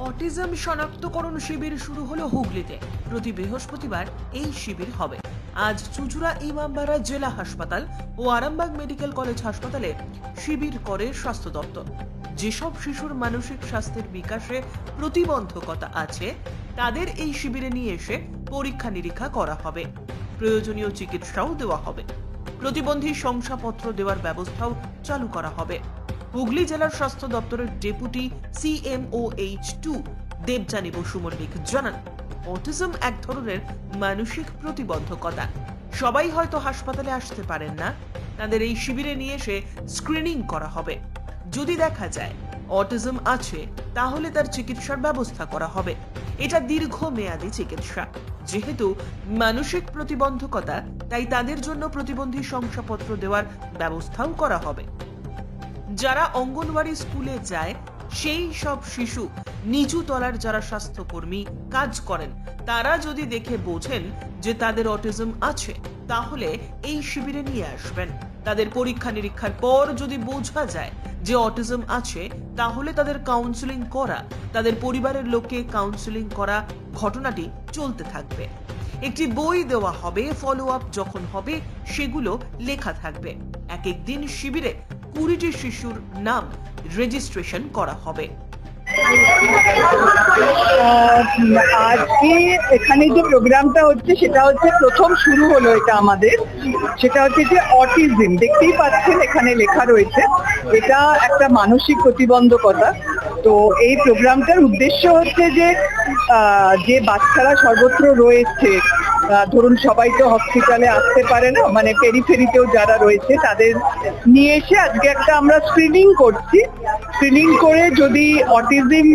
Autism শনাক্তকরণ শিবির শুরু হলো হুগলিতে। প্রতি বৃহস্পতিবার এই শিবির হবে। আজ চুঁচুড়া ইমামবাড়া জেলা হাসপাতাল ও আরামবাগ মেডিকেল কলেজ হাসপাতালে শিবির করে স্বাস্থ্য দপ্তর। যেসব শিশুর মানসিক স্বাস্থ্যের বিকাশে প্রতিবন্ধকতা আছে তাদের এই শিবিরে নিয়ে এসে পরীক্ষা নিরীক্ষা করা হবে। প্রয়োজনীয় চিকিৎসাও দেওয়া হবে। প্রতিবন্ধী শংসাপত্র দেওয়ার ব্যবস্থাও চালু করা হবে। হুগলি জেলার স্বাস্থ্য দপ্তরের ডেপুটি CMOH2 দেবযানী বসু মল্লিক জানান, অটিজম এক ধরনের মানসিক প্রতিবন্ধকতা। সবাই হয়তো হাসপাতালে আসতে পারেন না, তাদের এই শিবিরে নিয়ে এসে স্ক্রিনিং করা হবে। যদি দেখা যায় অটিজম আছে তাহলে তার চিকিৎসার ব্যবস্থা করা হবে। এটা দীর্ঘমেয়াদী চিকিৎসা। যেহেতু মানসিক প্রতিবন্ধকতা, তাই তাদের জন্য প্রতিবন্ধী শংসাপত্র দেওয়ার ব্যবস্থাও করা হবে। যারা অঙ্গনওয়াড়ি স্কুলে যায় সেই সব শিশু, নিচু তলার যারা স্বাস্থ্যকর্মী কাজ করেন, তারা যদি দেখে বোঝেন যে তাদের অটিজম আছে তাহলে এই শিবিরে নিয়ে আসবেন। তাদের পরীক্ষা নিরীক্ষার পর যদি বোঝা যায় যে অটিজম আছে তাহলে তাদের কাউন্সেলিং করা, তাদের পরিবারের লোককে কাউন্সেলিং করা ঘটনাটি চলতে থাকবে। একটি বই দেওয়া হবে, ফলো আপ যখন হবে সেগুলো লেখা থাকবে। এক দিন শিবিরে 20টি শিশুর নাম রেজিস্ট্রেশন করা হবে। আজকে এখানে যে প্রোগ্রামটা হচ্ছে সেটা হচ্ছে প্রথম শুরু হলো এটা আমাদের, সেটা হচ্ছে যে অটিজম। দেখতেই পাচ্ছেন এখানে লেখা রয়েছে, এটা একটা মানসিক প্রতিবন্ধকতা। তো এই প্রোগ্রামটার উদ্দেশ্য হচ্ছে যে যে বাচ্চারা সর্বত্র রয়েছে, ধরুন সবাই তো হসপিটালে আসতে পারে না, মানে পেরিফেরিতেও যারা রয়েছে তাদের নিয়ে এসে আজকে একটা আমরা স্ক্রিনিং করছি। স্ক্রিনিং করে যদি অটিজম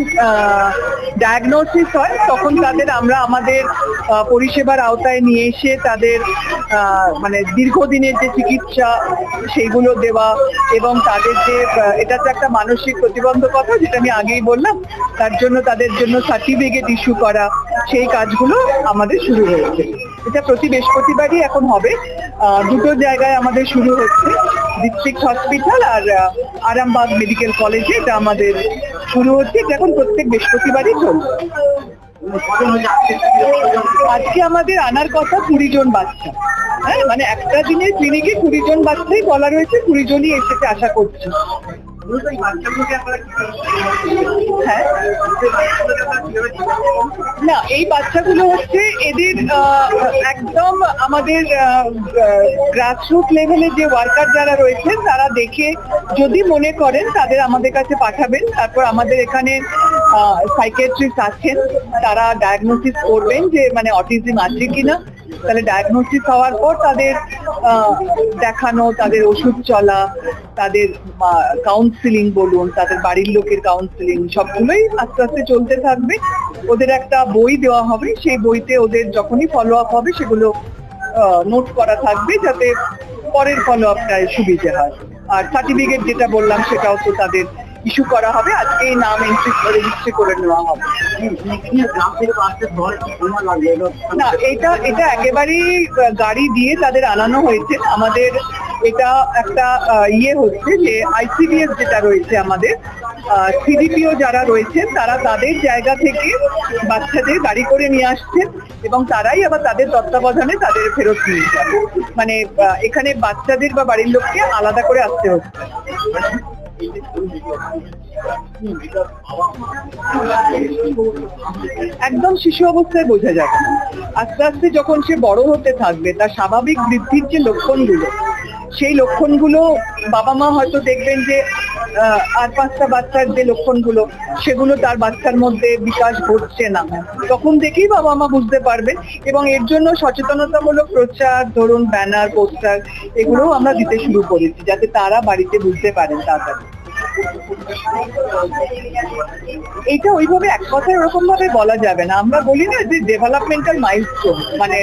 ডায়াগনোসিস হয় তখন তাদের আমরা আমাদের পরিষেবার আওতায় নিয়ে এসে তাদের মানে দীর্ঘদিনের যে চিকিৎসা সেইগুলো দেওয়া, এবং তাদের যে এটা তো একটা মানসিক প্রতিবন্ধকতা যেটা আমি আগেই বললাম, তার জন্য তাদের জন্য সার্টিফিকেট ইস্যু করা, সেই কাজগুলো আমাদের শুরু হয়েছে। এটা প্রতি বৃহস্পতিবারই এখন হবে। দুটো জায়গায় আমাদের শুরু হচ্ছে, ডিস্ট্রিক্ট হসপিটাল আর আরামবাগ মেডিকেল কলেজে এটা আমাদের শুরু হচ্ছে। এটা এখন প্রত্যেক বৃহস্পতিবারই চলছে। আজকে আমাদের আনার কথা 20 জন বাচ্চা। হ্যাঁ, মানে একটা দিনের ক্লিনিকে 20 জন বাচ্চাই বলা রয়েছে, 20 জনই এসেছে আশা করছি। হ্যাঁ, না এই বাচ্চাগুলো হচ্ছে এদের একদম আমাদের গ্রাসরুট লেভেলে যে ওয়ার্কার যারা রয়েছেন তারা দেখে যদি মনে করেন তাদের আমাদের কাছে পাঠাবেন। তারপর আমাদের এখানে সাইকিয়াট্রিস্ট আছেন, তারা ডায়াগনোসিস করবেন যে মানে অটিজম আছে কিনা। তাহলে ডায়াগনোসিস হওয়ার পর তাদের দেখানো, তাদের ওষুধ চলা, তাদের কাউন্সিলিং বলুন, তাদের বাড়ির লোকের কাউন্সিলিং, সবগুলোই আস্তে আস্তে চলতে থাকবে। ওদের একটা বই দেওয়া হবে, সেই বইতে ওদের যখনই ফলো আপ হবে সেগুলো নোট করা থাকবে যাতে পরের ফলো আপটায় সুবিধে হয়। আর সার্টিফিকেট যেটা বললাম সেটাও তো তাদের ইস্যু করা হবে। আজকে এই নাম রেজিস্ট্রি করে নেওয়া হবে। না, এটা একেবারেই গাড়ি দিয়ে তাদের আনানো হয়েছে। আমাদের এটা একটা হচ্ছে যে ICDS যেটা রয়েছে আমাদের CDPO যারা রয়েছেন তারা তাদের জায়গা থেকে বাচ্চাদের গাড়ি করে নিয়ে আসছেন এবং তারাই আবার তাদের তত্ত্বাবধানে তাদের ফেরত নিয়ে যাবে। মানে এখানে বাচ্চাদের বা বাড়ির লোককে আলাদা করে আসতে হচ্ছে। একদম শিশু অবস্থায় বোঝা যাবে। আস্তে আস্তে যখন সে বড় হতে থাকবে, তার স্বাভাবিক বৃদ্ধির যে লক্ষণগুলো, সেই লক্ষণগুলো বাবা মা হয়তো দেখবেন যে আর 5টা বাচ্চার যে লক্ষণগুলো সেগুলো তার বাচ্চার মধ্যে বিকাশ ঘটছে না, তখন থেকেই বাবা মা বুঝতে পারবে। এবং এর জন্য সচেতনতামূলক প্রচার, ধরুন ব্যানার, পোস্টার, এগুলোও আমরা দিতে শুরু করেছি যাতে তারা বাড়িতে বুঝতে পারেন তাড়াতাড়ি। এটা ওইভাবে এক কথায় ওরকম ভাবে বলা যাবে না। আমরা বলি না যে ডেভেলপমেন্টাল মাইলস্টোন, মানে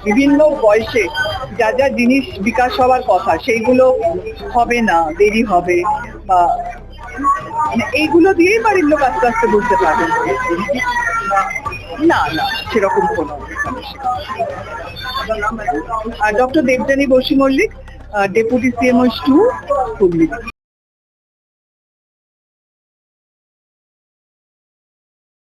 বিভিন্ন বয়সে যা যা জিনিস বিকাশ হওয়ার কথা সেইগুলো হবে না, দেরি হবে, বা এইগুলো দিয়েই বাড়ির লোক আস্তে আস্তে বুঝতে পারবে। না না, সেরকম কোনো। আর doctor Debjani Basu Mallick, deputy CMOH2 Hooghly.